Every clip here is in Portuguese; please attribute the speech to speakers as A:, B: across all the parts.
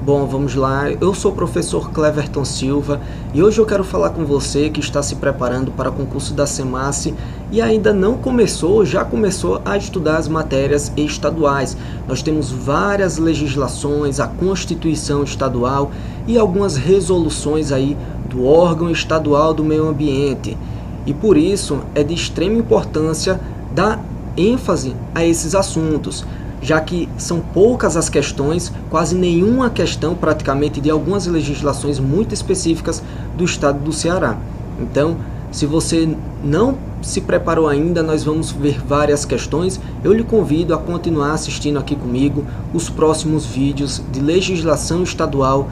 A: Bom, vamos lá. Eu sou o professor Cleverton Silva e hoje eu quero falar com você que está se preparando para o concurso da SEMASSE e ainda não começou, já começou a estudar as matérias estaduais. Nós temos várias legislações, a Constituição Estadual e algumas resoluções aí do órgão estadual do meio ambiente. E por isso é de extrema importância dar ênfase a esses assuntos, já que são poucas as questões, quase nenhuma questão praticamente de algumas legislações muito específicas do estado do Ceará. Então, se você não se preparou ainda, nós vamos ver várias questões. Eu lhe convido a continuar assistindo aqui comigo os próximos vídeos de legislação estadual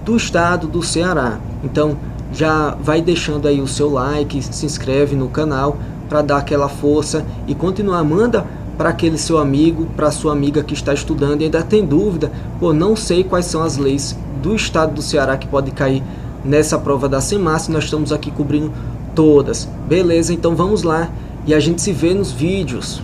A: do estado do Ceará. Então, já vai deixando aí o seu like, se inscreve no canal para dar aquela força e continuar. Manda para aquele seu amigo, para sua amiga que está estudando e ainda tem dúvida, não sei quais são as leis do estado do Ceará que pode cair nessa prova da SEMASSE, nós estamos aqui cobrindo todas. Beleza, então vamos lá e a gente se vê nos vídeos.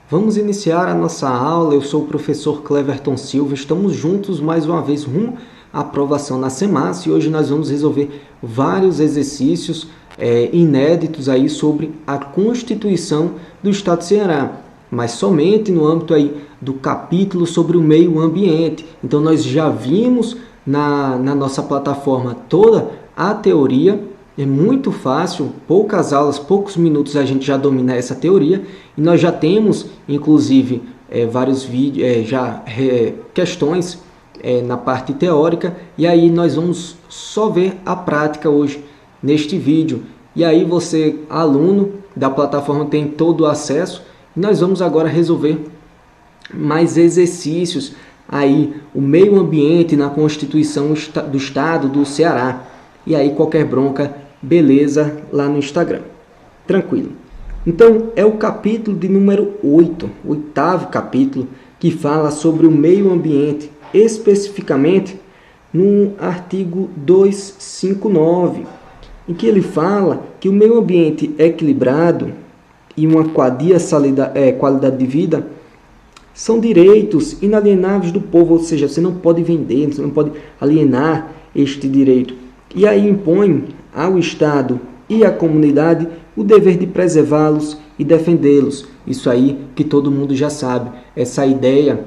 A: Vamos iniciar a nossa aula. Eu sou o professor Cleverton Silva, estamos juntos mais uma vez rumo à aprovação na SEMASSE e hoje nós vamos resolver vários exercícios inéditos aí sobre a Constituição do Estado do Ceará, mas somente no âmbito aí do capítulo sobre o meio ambiente. Então nós já vimos na nossa plataforma toda a teoria. É muito fácil, poucas aulas, poucos minutos a gente já domina essa teoria e nós já temos, inclusive, vários vídeos, questões na parte teórica, e aí nós vamos só ver a prática hoje neste vídeo. E aí você, aluno da plataforma, tem todo o acesso e nós vamos agora resolver mais exercícios aí, o meio ambiente na Constituição do Estado do Ceará. E aí qualquer bronca, beleza, lá no Instagram. Tranquilo. Então, é o capítulo de número 8, oitavo capítulo, que fala sobre o meio ambiente, especificamente no artigo 259, em que ele fala que o meio ambiente equilibrado e uma qualidade de vida são direitos inalienáveis do povo, ou seja, você não pode vender, você não pode alienar este direito. E aí impõe ao Estado e à comunidade o dever de preservá-los e defendê-los. Isso aí que todo mundo já sabe, essa ideia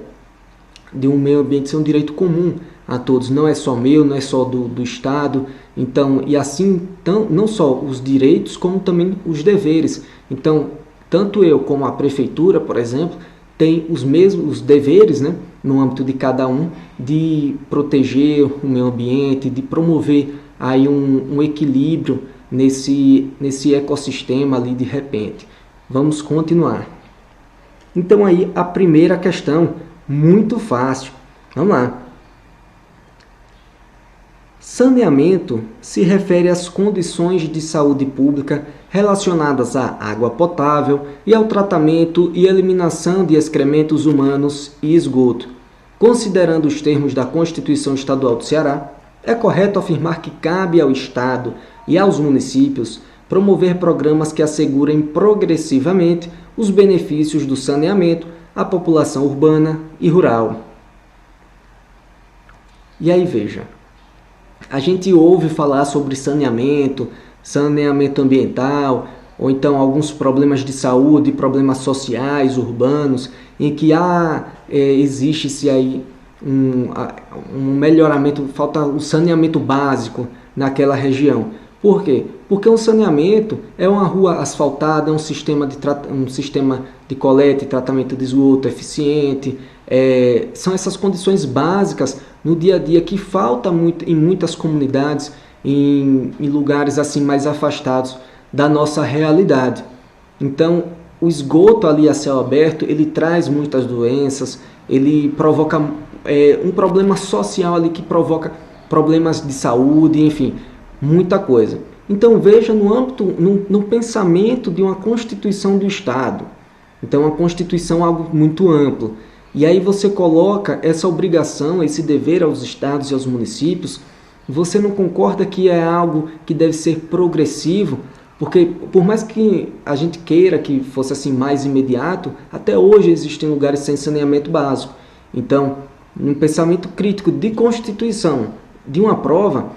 A: de um meio ambiente ser um direito comum a todos, não é só meu, não é só do Estado. Então, e assim, não só os direitos, como também os deveres. Então, tanto eu como a prefeitura, por exemplo, tem os mesmos deveres, né, no âmbito de cada um, de proteger o meio ambiente, de promover aí um equilíbrio nesse ecossistema ali de repente. Vamos continuar. Então aí a primeira questão, muito fácil. Vamos lá. Saneamento se refere às condições de saúde pública relacionadas à água potável e ao tratamento e eliminação de excrementos humanos e esgoto. Considerando os termos da Constituição Estadual do Ceará, é correto afirmar que cabe ao Estado e aos municípios promover programas que assegurem progressivamente os benefícios do saneamento à população urbana e rural. E aí veja, a gente ouve falar sobre saneamento ambiental, ou então alguns problemas de saúde, problemas sociais, urbanos, em que existe-se aí um melhoramento, falta um saneamento básico naquela região. Por quê? Porque um saneamento é uma rua asfaltada, é um sistema de coleta e tratamento de esgoto eficiente, são essas condições básicas no dia a dia que falta muito em muitas comunidades, em lugares assim mais afastados da nossa realidade. Então, o esgoto ali a céu aberto, ele traz muitas doenças, ele provoca um problema social ali que provoca problemas de saúde, enfim, muita coisa. Então veja no âmbito, no pensamento de uma Constituição do Estado. Então a Constituição é algo muito amplo. E aí você coloca essa obrigação, esse dever aos estados e aos municípios. Você não concorda que é algo que deve ser progressivo Porque por mais que a gente queira que fosse assim mais imediato, até hoje existem lugares sem saneamento básico. Então, num pensamento crítico de constituição de uma prova,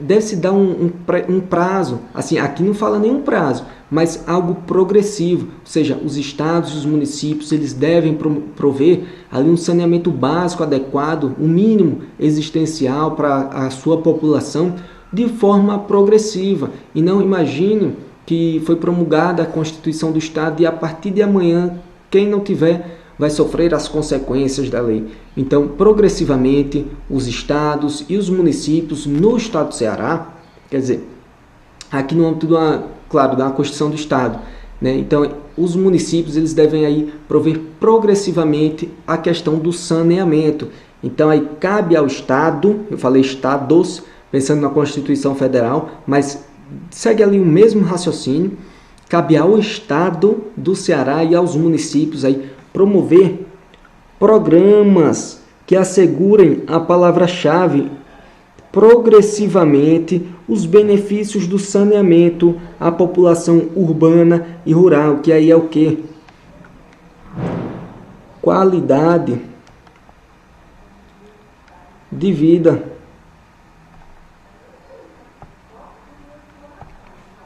A: deve-se dar um prazo, assim, aqui não fala nenhum prazo, mas algo progressivo, ou seja, os estados e os municípios eles devem prover ali um saneamento básico adequado, o mínimo existencial para a sua população de forma progressiva. E não imagine que foi promulgada a Constituição do Estado e a partir de amanhã, quem não tiver vai sofrer as consequências da lei. Então, progressivamente, os estados e os municípios no estado do Ceará, quer dizer, aqui no âmbito, da Constituição do Estado, né? Então, os municípios eles devem aí prover progressivamente a questão do saneamento. Então, aí cabe ao Estado, eu falei estados, pensando na Constituição Federal, mas segue ali o mesmo raciocínio, cabe ao Estado do Ceará e aos municípios aí promover programas que assegurem a palavra-chave progressivamente os benefícios do saneamento à população urbana e rural, que aí é o quê? Qualidade de vida.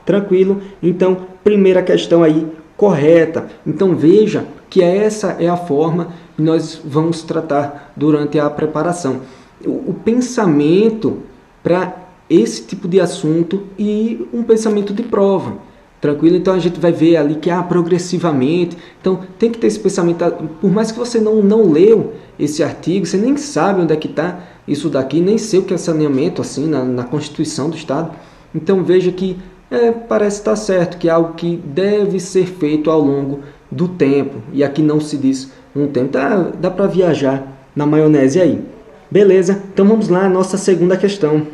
A: Tranquilo? Então, primeira questão aí, correta. Então, veja que essa é a forma que nós vamos tratar durante a preparação. O pensamento para esse tipo de assunto e um pensamento de prova. Tranquilo? Então, a gente vai ver ali que progressivamente. Então, tem que ter esse pensamento. Por mais que você não leu esse artigo, você nem sabe onde é que está isso daqui, nem sei o que é saneamento assim na Constituição do Estado. Então, veja que parece estar certo, que é algo que deve ser feito ao longo do tempo. E aqui não se diz um tempo. Dá para viajar na maionese aí. Beleza? Então vamos lá, nossa segunda questão.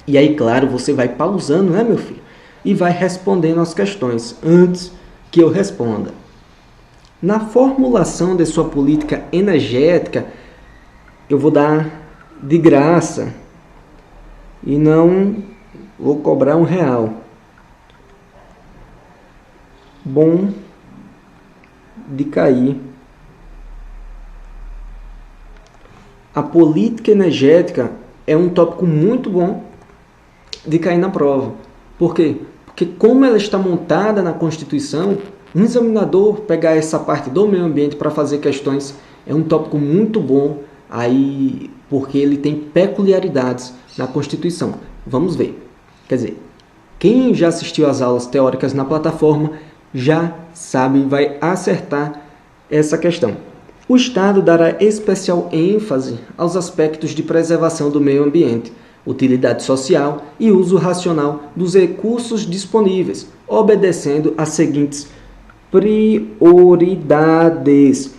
A: E aí, claro, você vai pausando, né, meu filho? E vai respondendo as questões antes que eu responda. Na formulação de sua política energética, eu vou dar de graça e não vou cobrar R$1. Bom de cair. A política energética é um tópico muito bom de cair na prova. Por quê? Porque como ela está montada na Constituição, um examinador pegar essa parte do meio ambiente para fazer questões é um tópico muito bom, aí, porque ele tem peculiaridades na Constituição. Vamos ver. Quer dizer, quem já assistiu às aulas teóricas na plataforma já sabe, vai acertar essa questão. O Estado dará especial ênfase aos aspectos de preservação do meio ambiente, utilidade social e uso racional dos recursos disponíveis, obedecendo às seguintes prioridades.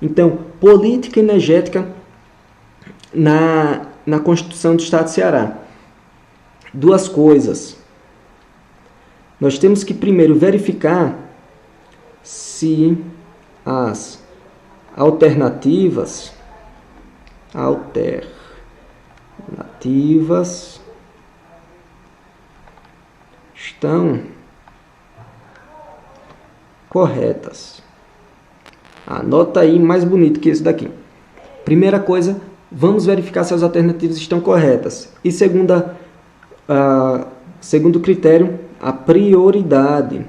A: Então, política energética na Constituição do Estado do Ceará. Duas coisas. Nós temos que primeiro verificar se as alternativas estão corretas. Anota aí, mais bonito que esse daqui. Primeira coisa, vamos verificar se as alternativas estão corretas. E segundo critério, a prioridade.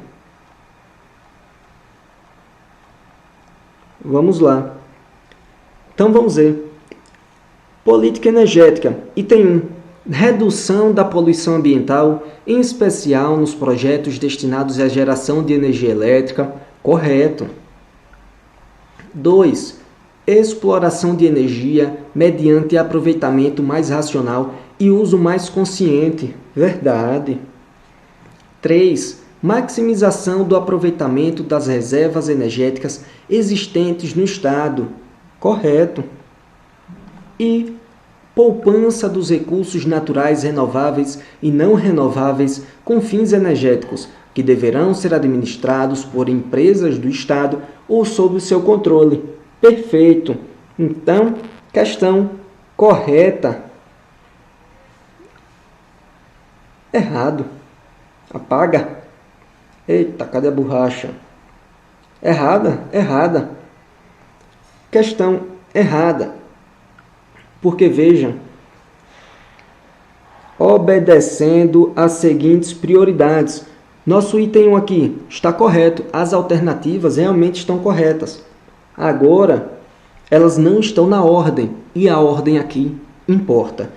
A: Vamos lá. Então vamos ver. Política energética. Item 1. Redução da poluição ambiental, em especial nos projetos destinados à geração de energia elétrica. Correto. 2. Exploração de energia mediante aproveitamento mais racional e uso mais consciente. Verdade. 3. Maximização do aproveitamento das reservas energéticas existentes no Estado. Correto. E poupança dos recursos naturais renováveis e não renováveis com fins energéticos, que deverão ser administrados por empresas do Estado ou sob o seu controle. Perfeito. Então, questão correta. Errado. Apaga. Eita, cadê a borracha? Errada, errada. Questão errada. Porque veja, obedecendo às seguintes prioridades. Nosso item 1 aqui está correto. As alternativas realmente estão corretas. Agora, elas não estão na ordem. E a ordem aqui importa.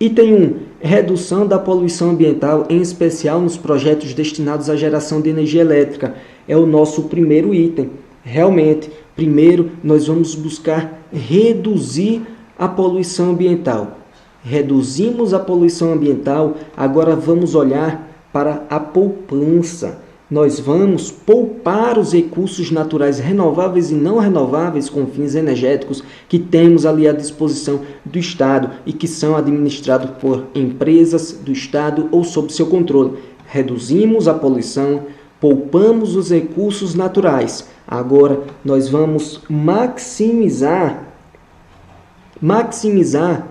A: Item 1. Redução da poluição ambiental, em especial nos projetos destinados à geração de energia elétrica. É o nosso primeiro item. Realmente, primeiro nós vamos buscar reduzir a poluição ambiental. Reduzimos a poluição ambiental, agora vamos olhar para a poupança. Nós vamos poupar os recursos naturais renováveis e não renováveis com fins energéticos que temos ali à disposição do Estado e que são administrados por empresas do Estado ou sob seu controle. Reduzimos a poluição, poupamos os recursos naturais. Agora, nós vamos maximizar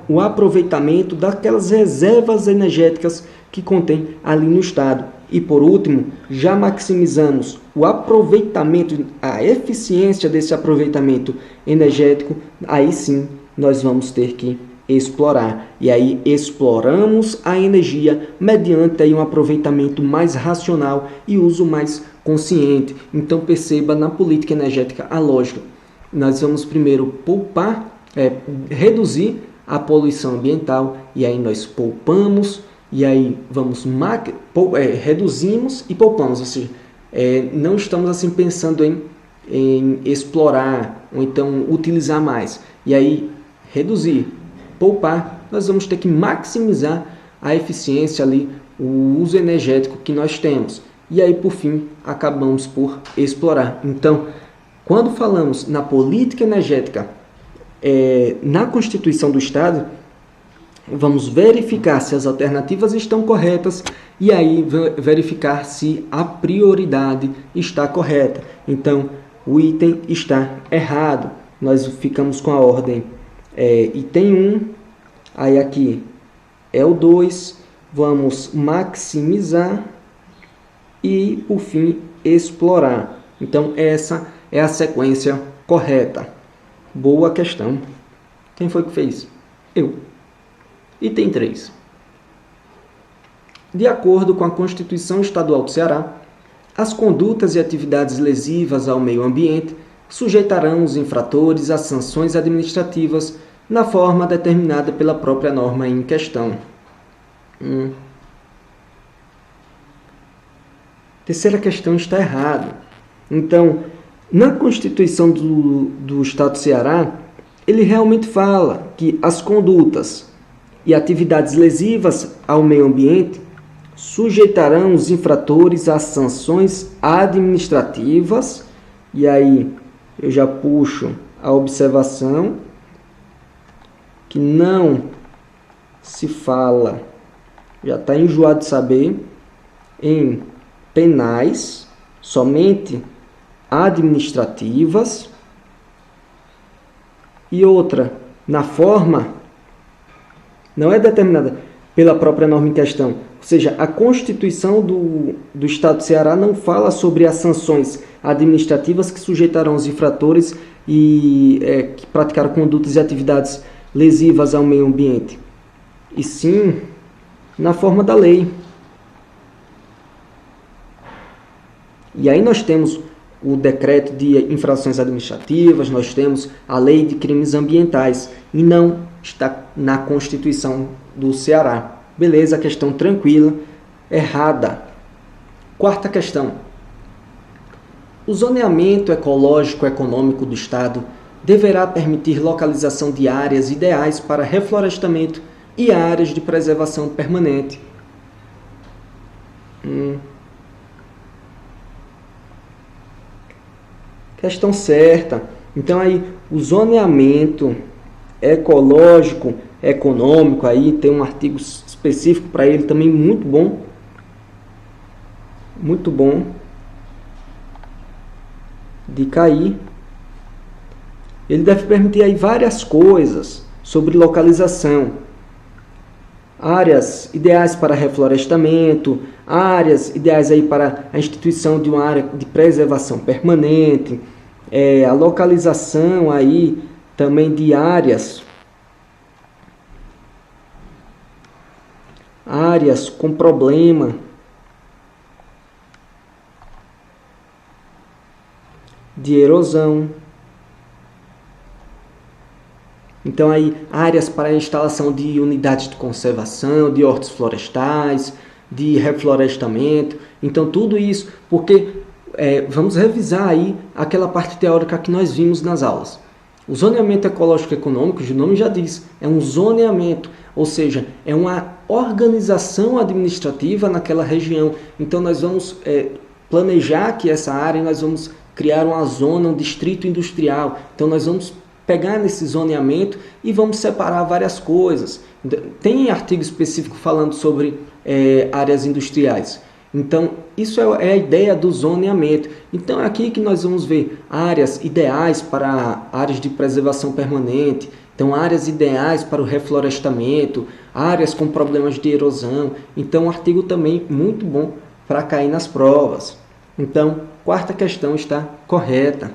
A: o aproveitamento daquelas reservas energéticas que contém ali no Estado. E por último, já maximizamos o aproveitamento, a eficiência desse aproveitamento energético, aí sim nós vamos ter que explorar. E aí exploramos a energia mediante aí um aproveitamento mais racional e uso mais consciente. Então perceba na política energética a lógica. Nós vamos primeiro reduzir a poluição ambiental e aí nós poupamos. E aí vamos reduzimos e poupamos, ou seja, não estamos assim pensando em explorar ou então utilizar mais. E aí reduzir, poupar, nós vamos ter que maximizar a eficiência ali, o uso energético que nós temos. E aí por fim acabamos por explorar. Então, quando falamos na política energética, na Constituição do Estado, vamos verificar se as alternativas estão corretas e aí verificar se a prioridade está correta. Então, o item está errado. Nós ficamos com a ordem item 1, aí aqui é o 2, vamos maximizar e, por fim, explorar. Então, essa é a sequência correta. Boa questão. Quem foi que fez? Eu. Item 3. De acordo com a Constituição Estadual do Ceará, as condutas e atividades lesivas ao meio ambiente sujeitarão os infratores a sanções administrativas na forma determinada pela própria norma em questão. Terceira questão está errada. Então, na Constituição do Estado do Ceará, ele realmente fala que as condutas e atividades lesivas ao meio ambiente sujeitarão os infratores a sanções administrativas. E aí eu já puxo a observação que não se fala, já está enjoado de saber, em penais, somente administrativas. E outra, na forma, não é determinada pela própria norma em questão. Ou seja, a Constituição do Estado do Ceará não fala sobre as sanções administrativas que sujeitarão os infratores que praticaram condutas e atividades lesivas ao meio ambiente. E sim, na forma da lei. E aí nós temos o decreto de infrações administrativas, nós temos a lei de crimes ambientais, e não está na Constituição do Ceará. Beleza, questão tranquila, errada. Quarta questão. O zoneamento ecológico-econômico do Estado deverá permitir localização de áreas ideais para reflorestamento e áreas de preservação permanente. Questão certa. Então aí, o zoneamento ecológico, econômico, aí tem um artigo específico para ele também muito bom. Muito bom de cair. Ele deve permitir aí várias coisas sobre localização. áreas ideais para reflorestamento, áreas ideais aí para a instituição de uma área de preservação permanente, a localização aí também de áreas com problema de erosão. Então aí áreas para a instalação de unidades de conservação, de hortos florestais, de reflorestamento. Então tudo isso, porque vamos revisar aí aquela parte teórica que nós vimos nas aulas. O zoneamento ecológico econômico, o nome já diz, é um zoneamento, ou seja, é uma organização administrativa naquela região. Então nós vamos planejar que essa área, nós vamos criar uma zona, um distrito industrial. Então nós vamos pegar nesse zoneamento e vamos separar várias coisas. Tem artigo específico falando sobre áreas industriais. Então, isso é a ideia do zoneamento. Então, é aqui que nós vamos ver áreas ideais para áreas de preservação permanente, então áreas ideais para o reflorestamento, áreas com problemas de erosão. Então, um artigo também muito bom para cair nas provas. Então, quarta questão está correta.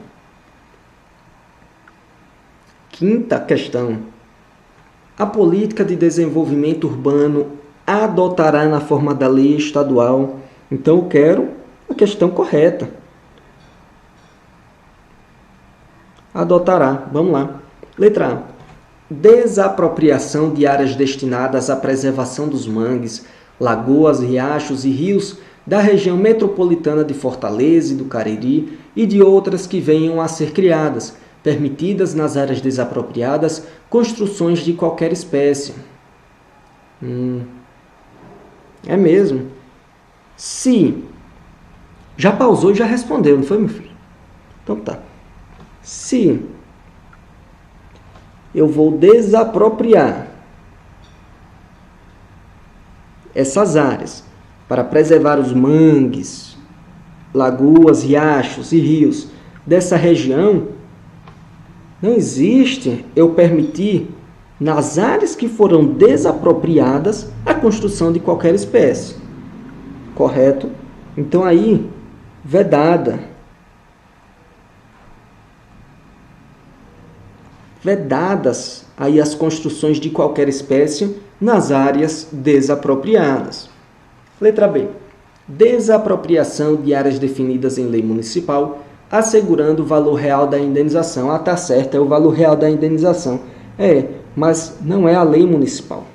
A: Quinta questão. A política de desenvolvimento urbano adotará na forma da lei estadual. Então, eu quero a questão correta. Adotará. Vamos lá. Letra A. Desapropriação de áreas destinadas à preservação dos mangues, lagoas, riachos e rios da região metropolitana de Fortaleza e do Cariri e de outras que venham a ser criadas, permitidas nas áreas desapropriadas construções de qualquer espécie. É mesmo. Se já pausou e já respondeu, não foi, meu filho? Então tá. Se eu vou desapropriar essas áreas para preservar os mangues, lagoas, riachos e rios dessa região, não existe eu permitir, nas áreas que foram desapropriadas, a construção de qualquer espécie. Correto? Então aí, vedada. Vedadas aí as construções de qualquer espécie nas áreas desapropriadas. Letra B. Desapropriação de áreas definidas em lei municipal, assegurando o valor real da indenização. Ah, tá certo, é o valor real da indenização. Mas não é a lei municipal.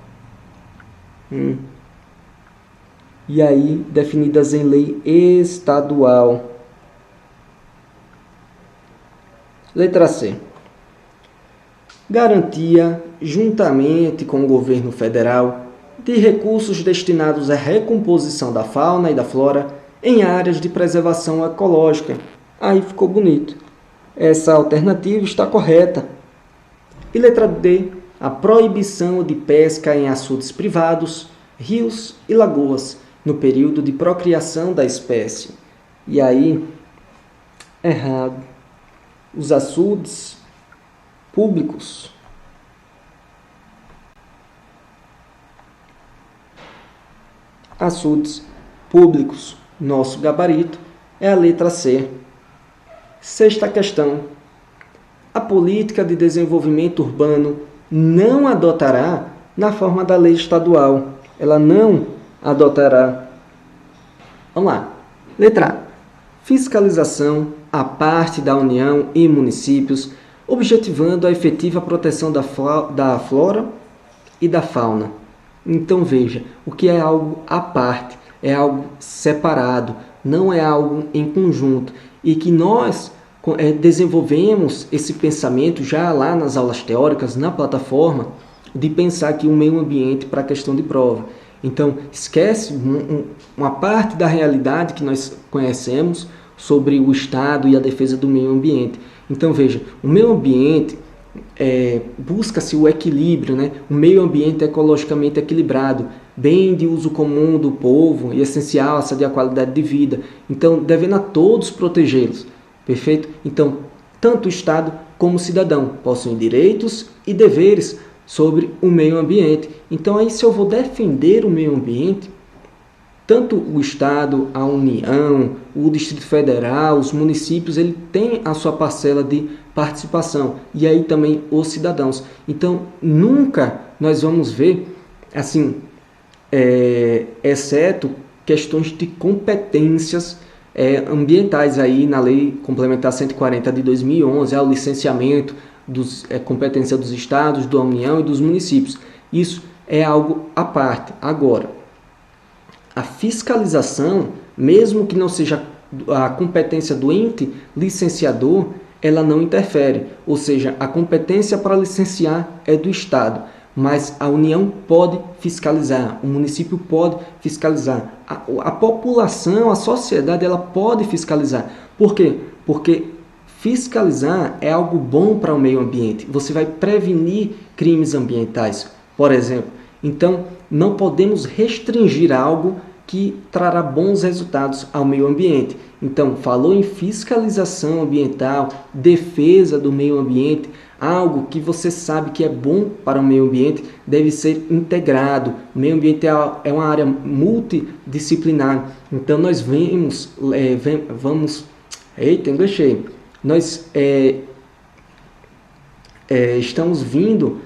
A: E aí, definidas em lei estadual. Letra C. Garantia, juntamente com o governo federal, de recursos destinados à recomposição da fauna e da flora em áreas de preservação ecológica. Aí ficou bonito. Essa alternativa está correta. E letra D. A proibição de pesca em açudes privados, rios e lagoas, no período de procriação da espécie. E aí, errado. Os açudes públicos. Açudes públicos. Nosso gabarito é a letra C. Sexta questão. A política de desenvolvimento urbano não adotará na forma da lei estadual. Ela não adotará. Vamos lá. Letra A. Fiscalização à parte da União e municípios, objetivando a efetiva proteção da flora e da fauna. Então veja, o que é algo à parte, é algo separado, não é algo em conjunto. E que nós desenvolvemos esse pensamento já lá nas aulas teóricas, na plataforma, de pensar que o meio ambiente para a questão de prova. Então, esquece uma parte da realidade que nós conhecemos sobre o Estado e a defesa do meio ambiente. Então, veja, o meio ambiente busca-se o equilíbrio, né? O meio ambiente ecologicamente equilibrado, bem de uso comum do povo e essencial à qualidade de vida. Então, devendo a todos protegê-los. Perfeito? Então, tanto o Estado como o cidadão possuem direitos e deveres sobre o meio ambiente. Então, aí, se eu vou defender o meio ambiente, tanto o Estado, a União, o Distrito Federal, os municípios, ele tem a sua parcela de participação. E aí também os cidadãos. Então, nunca nós vamos ver, assim, exceto questões de competências ambientais aí na Lei Complementar 140 de 2011, ao licenciamento, competência dos estados, da União e dos municípios. Isso é algo à parte. Agora, a fiscalização, mesmo que não seja a competência do ente licenciador, ela não interfere. Ou seja, a competência para licenciar é do Estado, mas a União pode fiscalizar, o município pode fiscalizar, a população, a sociedade, ela pode fiscalizar. Por quê? Porque fiscalizar é algo bom para o meio ambiente. Você vai prevenir crimes ambientais, por exemplo. Então, não podemos restringir algo que trará bons resultados ao meio ambiente. Então, falou em fiscalização ambiental, defesa do meio ambiente, algo que você sabe que é bom para o meio ambiente deve ser integrado. O meio ambiente é uma área multidisciplinar. Então, nós nós estamos vindo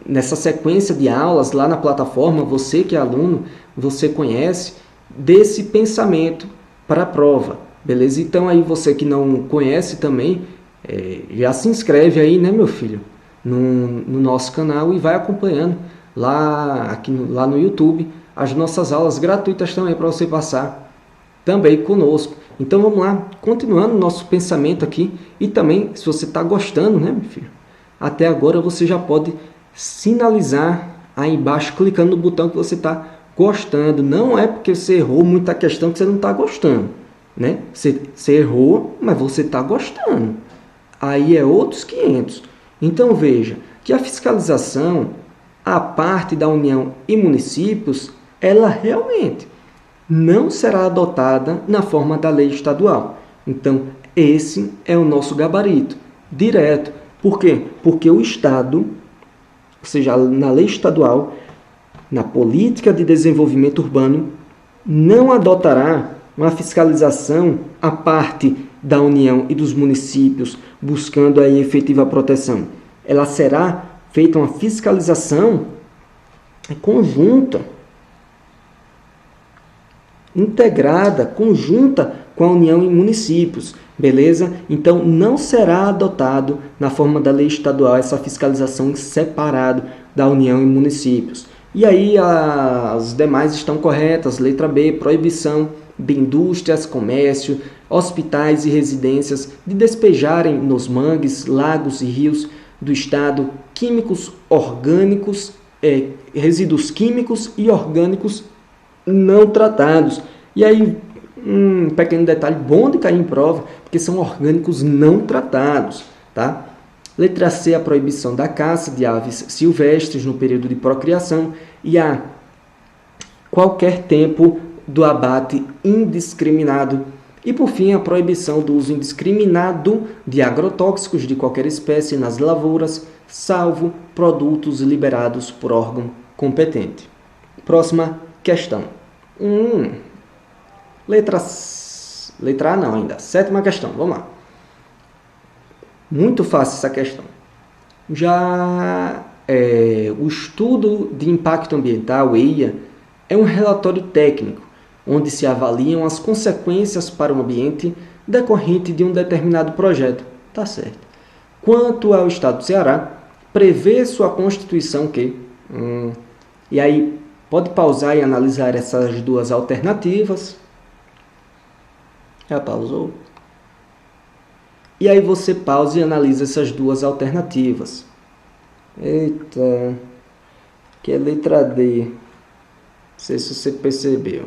A: nessa sequência de aulas lá na plataforma, você que é aluno, você conhece desse pensamento para a prova, beleza? Então aí você que não conhece também, já se inscreve aí, né, meu filho, no nosso canal e vai acompanhando lá no YouTube as nossas aulas gratuitas também para você passar também conosco. Então vamos lá, continuando nosso pensamento aqui e também se você está gostando, né, meu filho? Até agora você já pode sinalizar aí embaixo, clicando no botão que você está gostando. Não é porque você errou muita questão que você não está gostando, né? Você errou, mas você está gostando. Aí é outros 500. Então veja que a fiscalização, a parte da União e municípios, ela realmente não será adotada na forma da lei estadual. Então esse é o nosso gabarito direto. Por quê? Porque o Estado, ou seja, na lei estadual, na política de desenvolvimento urbano, não adotará uma fiscalização à parte da União e dos municípios, buscando a efetiva proteção. Ela será feita uma fiscalização conjunta, integrada, conjunta com a União e municípios, beleza? Então, não será adotado na forma da lei estadual essa fiscalização separada da União e municípios. E aí, as demais estão corretas. Letra B, proibição de indústrias, comércio, hospitais e residências de despejarem nos mangues, lagos e rios do Estado químicos orgânicos, resíduos químicos e orgânicos não tratados. E aí, um pequeno detalhe bom de cair em prova, porque são orgânicos não tratados, tá? Letra C, a proibição da caça de aves silvestres no período de procriação e a qualquer tempo do abate indiscriminado. E, por fim, a proibição do uso indiscriminado de agrotóxicos de qualquer espécie nas lavouras, salvo produtos liberados por órgão competente. Próxima questão. Letra A não ainda. Sétima questão, vamos lá. Muito fácil essa questão. O estudo de impacto ambiental, EIA, é um relatório técnico, onde se avaliam as consequências para o ambiente decorrente de um determinado projeto. Tá certo. Quanto ao Estado do Ceará, prevê sua Constituição que... E aí, pode pausar e analisar essas duas alternativas. Já pausou? E aí você pausa e analisa essas duas alternativas. Eita, que é letra D. Não sei se você percebeu.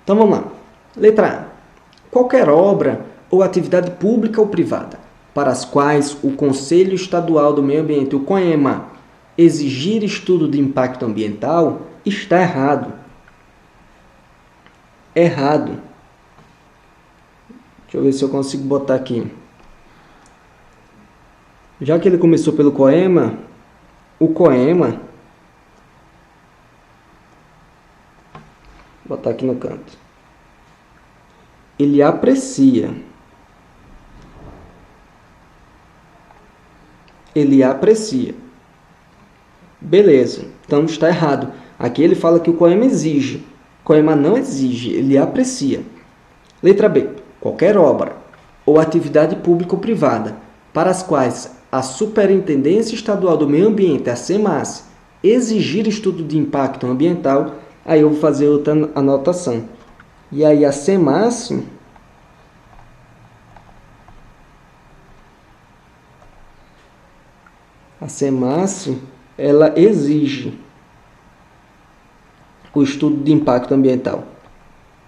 A: Então vamos lá. Letra A. Qualquer obra ou atividade pública ou privada para as quais o Conselho Estadual do Meio Ambiente, o COEMA, exigir estudo de impacto ambiental, está errado. Errado. Deixa eu ver se eu consigo botar aqui. Já que ele começou pelo COEMA, o COEMA, vou botar aqui no canto, ele aprecia, beleza, então está errado. Aqui ele fala que o COEMA exige. O COEMA não exige, ele aprecia. Letra B. Qualquer obra ou atividade pública ou privada para as quais a Superintendência Estadual do Meio Ambiente, a SEMAS, exigir estudo de impacto ambiental, aí eu vou fazer outra anotação. E aí a SEMAS ela exige o estudo de impacto ambiental.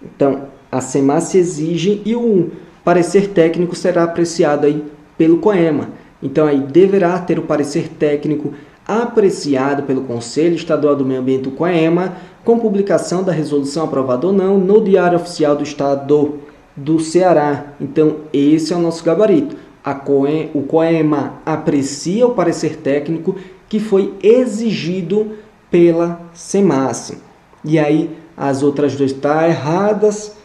A: Então, a SEMAS exige e o parecer técnico será apreciado aí pelo COEMA. Então, aí deverá ter o parecer técnico apreciado pelo Conselho Estadual do Meio Ambiente, o COEMA, com publicação da resolução aprovada ou não no Diário Oficial do Estado do Ceará. Então, esse é o nosso gabarito. O COEMA aprecia o parecer técnico que foi exigido pela SEMAS. E aí, as outras duas estão erradas.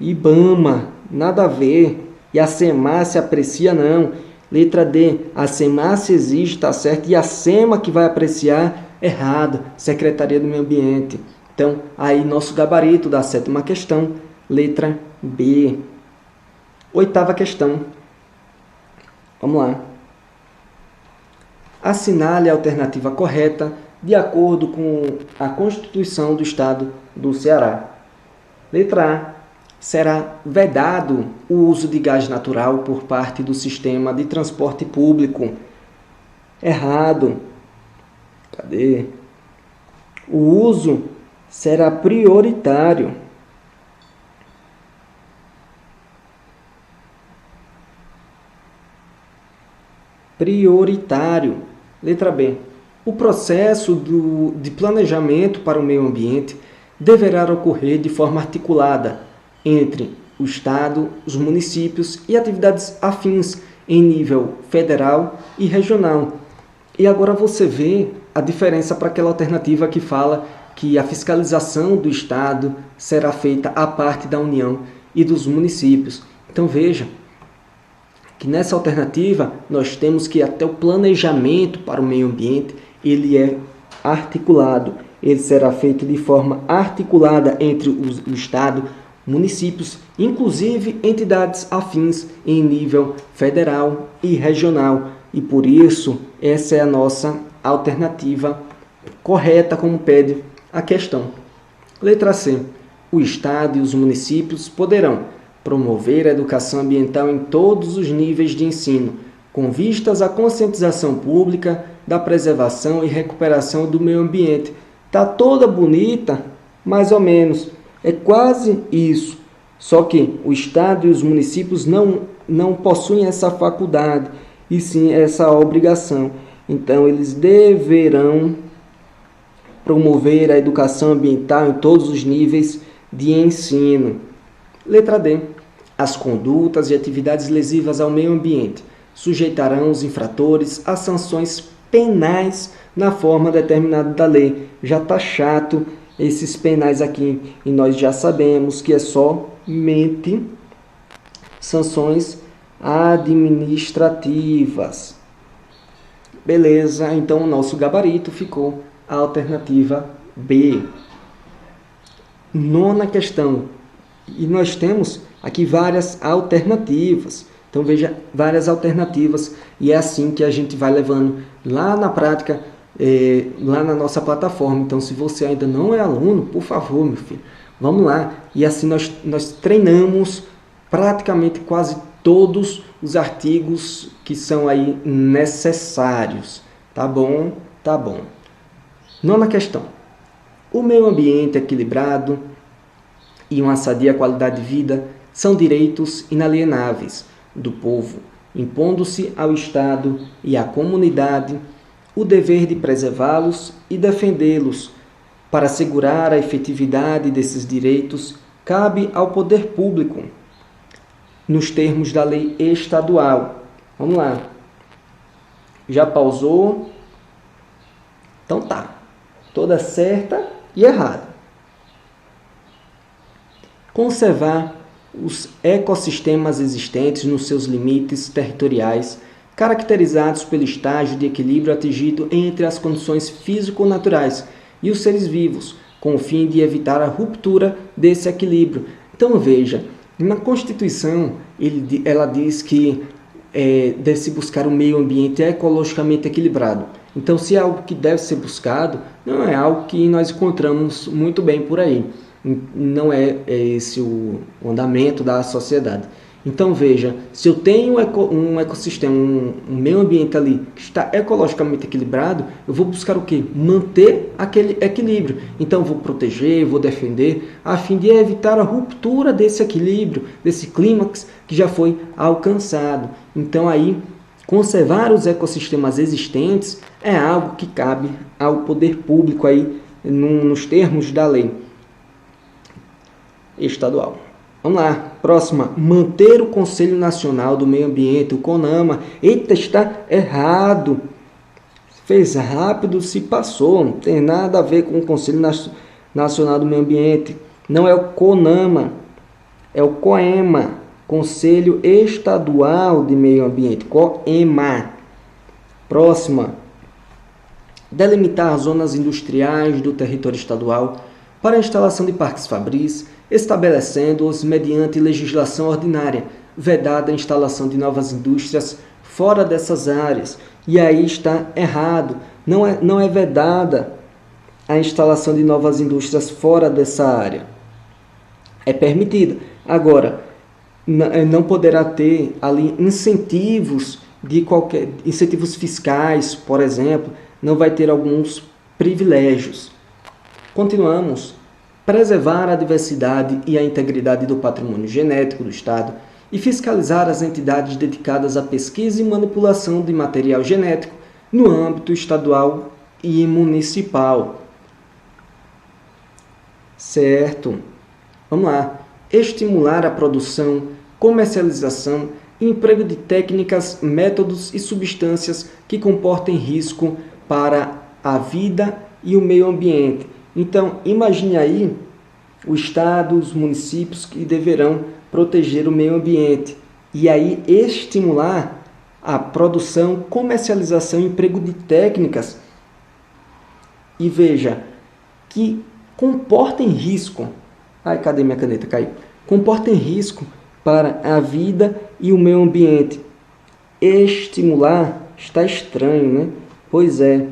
A: IBAMA, nada a ver. E a SEMAS aprecia, não. Letra D, a SEMAS exige, está certo. E a SEMA que vai apreciar, errado. Secretaria do Meio Ambiente. Então, aí nosso gabarito da 7ª questão, letra B. 8ª questão. Vamos lá. Assinale a alternativa correta de acordo com a Constituição do Estado do Ceará. Letra A. Será vedado o uso de gás natural por parte do sistema de transporte público. Errado. Cadê? O uso será prioritário. Letra B. O processo de planejamento para o meio ambiente deverá ocorrer de forma articulada entre o Estado, os municípios e atividades afins em nível federal e regional. E agora você vê a diferença para aquela alternativa que fala que a fiscalização do Estado será feita à parte da União e dos municípios. Então veja que nessa alternativa nós temos que até o planejamento para o meio ambiente ele é articulado, ele será feito de forma articulada entre o Estado, municípios, inclusive entidades afins em nível federal e regional. E por isso, essa é a nossa alternativa correta, como pede a questão. Letra C. O Estado e os municípios poderão promover a educação ambiental em todos os níveis de ensino, com vistas à conscientização pública da preservação e recuperação do meio ambiente. Está toda bonita, mais ou menos. É quase isso. Só que o Estado e os municípios não possuem essa faculdade, e sim essa obrigação. Então, eles deverão promover a educação ambiental em todos os níveis de ensino. Letra D. As condutas e atividades lesivas ao meio ambiente sujeitarão os infratores a sanções penais na forma determinada da lei. Já está chato esses penais aqui, e nós já sabemos que é somente sanções administrativas. Beleza, então o nosso gabarito ficou a alternativa B. 9ª questão. E nós temos aqui várias alternativas. Então veja, várias alternativas, e é assim que a gente vai levando lá na prática, lá na nossa plataforma. Então, se você ainda não é aluno, por favor, meu filho, vamos lá. E assim nós treinamos praticamente quase todos os artigos que são aí necessários. Tá bom? Tá bom. 9ª questão. O meio ambiente equilibrado e uma sadia qualidade de vida são direitos inalienáveis do povo, impondo-se ao Estado e à comunidade o dever de preservá-los e defendê-los. Para assegurar a efetividade desses direitos, cabe ao poder público, nos termos da lei estadual. Vamos lá. Já pausou? Então tá, toda certa e errada. Conservar os ecossistemas existentes nos seus limites territoriais, caracterizados pelo estágio de equilíbrio atingido entre as condições físico-naturais e os seres vivos, com o fim de evitar a ruptura desse equilíbrio. Então veja, na Constituição ela diz que deve-se buscar um meio ambiente ecologicamente equilibrado. Então, se é algo que deve ser buscado, não é algo que nós encontramos muito bem por aí. Não é esse o andamento da sociedade. Então, veja, se eu tenho um ecossistema, um meio ambiente ali que está ecologicamente equilibrado, eu vou buscar o quê? Manter aquele equilíbrio. Então, eu vou proteger, vou defender, a fim de evitar a ruptura desse equilíbrio, desse clímax que já foi alcançado. Então, aí, conservar os ecossistemas existentes é algo que cabe ao poder público aí, nos termos da lei estadual. Vamos lá, próxima. Manter o Conselho Nacional do Meio Ambiente, o CONAMA. Eita, está errado. Fez rápido, se passou. Não tem nada a ver com o Conselho Nacional do Meio Ambiente. Não é o CONAMA, é o COEMA, Conselho Estadual de Meio Ambiente, COEMA. Próxima. Delimitar zonas industriais do território estadual para a instalação de parques fabris, estabelecendo-os mediante legislação ordinária, vedada a instalação de novas indústrias fora dessas áreas. E aí está errado. Não é vedada a instalação de novas indústrias fora dessa área. É permitida. Agora, não poderá ter ali incentivos incentivos fiscais, por exemplo, não vai ter alguns privilégios. Continuamos. Preservar a diversidade e a integridade do patrimônio genético do Estado e fiscalizar as entidades dedicadas à pesquisa e manipulação de material genético no âmbito estadual e municipal. Certo. Vamos lá. Estimular a produção, comercialização e emprego de técnicas, métodos e substâncias que comportem risco para a vida e o meio ambiente. Então, imagine aí o Estado, os municípios que deverão proteger o meio ambiente. E aí estimular a produção, comercialização e emprego de técnicas. E veja, que comportem risco. Ai, cadê minha caneta? Caiu. Comportem risco para a vida e o meio ambiente. Estimular está estranho, né? Pois é,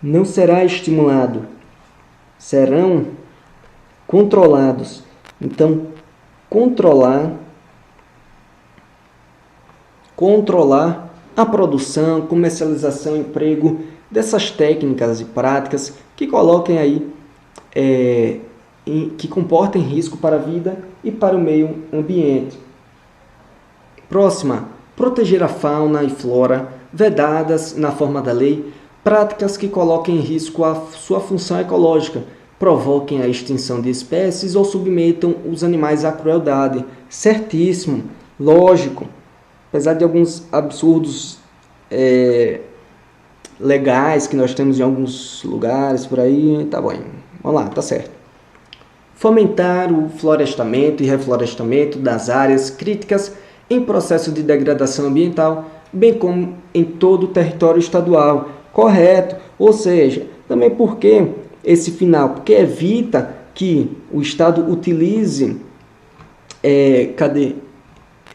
A: não será estimulado. Serão controlados. Então, controlar a produção, comercialização, emprego dessas técnicas e práticas que coloquem aí, que comportem risco para a vida e para o meio ambiente. Próxima, proteger a fauna e flora, vedadas na forma da lei, práticas que coloquem em risco a sua função ecológica, provoquem a extinção de espécies ou submetam os animais à crueldade. Certíssimo, lógico. Apesar de alguns absurdos legais que nós temos em alguns lugares por aí, tá bom. Vamos lá, tá certo. Fomentar o florestamento e reflorestamento das áreas críticas em processo de degradação ambiental, bem como em todo o território estadual. Correto. Ou seja, também porque esse final? Porque evita que o Estado utilize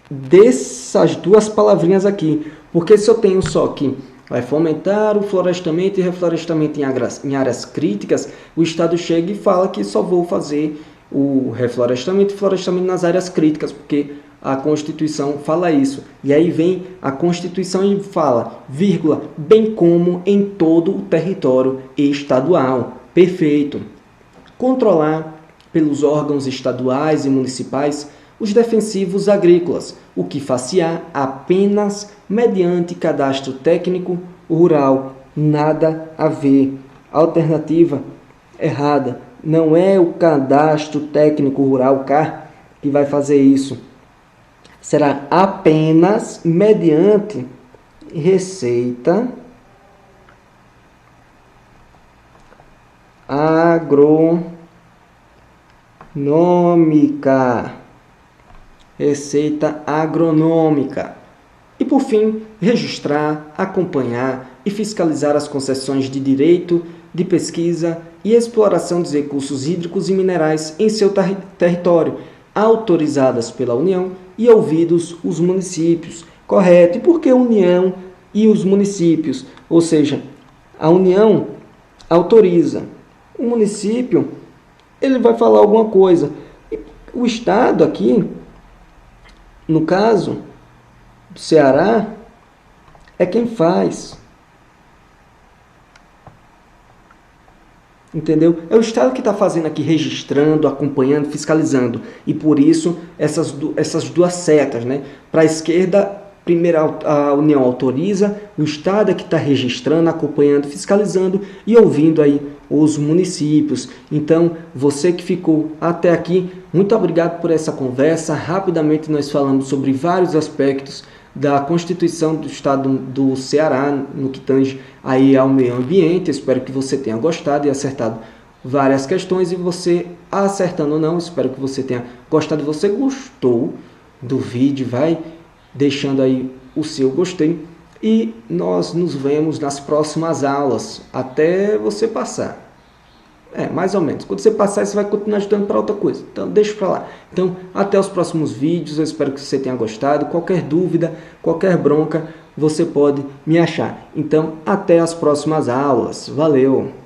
A: dessas duas palavrinhas aqui. Porque se eu tenho só que vai fomentar o florestamento e reflorestamento em áreas críticas, o Estado chega e fala que só vou fazer o reflorestamento e florestamento nas áreas críticas, porque a Constituição fala isso. E aí vem a Constituição e fala, vírgula, bem como em todo o território estadual. Perfeito. Controlar pelos órgãos estaduais e municipais os defensivos agrícolas, o que far-se-á apenas mediante cadastro técnico rural. Nada a ver. Alternativa errada. Não é o cadastro técnico rural, CAR, que vai fazer isso. Será apenas mediante receita agronômica. Receita agronômica. E por fim, registrar, acompanhar e fiscalizar as concessões de direito de pesquisa e exploração dos recursos hídricos e minerais em seu território, autorizadas pela União e ouvidos os municípios. Correto. E por que a União e os municípios? Ou seja, a União autoriza. O município, ele vai falar alguma coisa. E o Estado aqui, no caso do Ceará, é quem faz. Entendeu? É o Estado que está fazendo aqui, registrando, acompanhando, fiscalizando. E por isso, essas duas setas, né? Para a esquerda, primeiro a União autoriza, o Estado é que está registrando, acompanhando, fiscalizando e ouvindo aí os municípios. Então, você que ficou até aqui, muito obrigado por essa conversa. Rapidamente nós falamos sobre vários aspectos da Constituição do Estado do Ceará, no que tange aí ao meio ambiente. Espero que você tenha gostado e acertado várias questões, e você acertando ou não, espero que você tenha gostado. Você gostou do vídeo, vai deixando aí o seu gostei, e nós nos vemos nas próximas aulas, até você passar. Mais ou menos. Quando você passar, você vai continuar estudando para outra coisa. Então, deixa para lá. Então, até os próximos vídeos. Eu espero que você tenha gostado. Qualquer dúvida, qualquer bronca, você pode me achar. Então, até as próximas aulas. Valeu!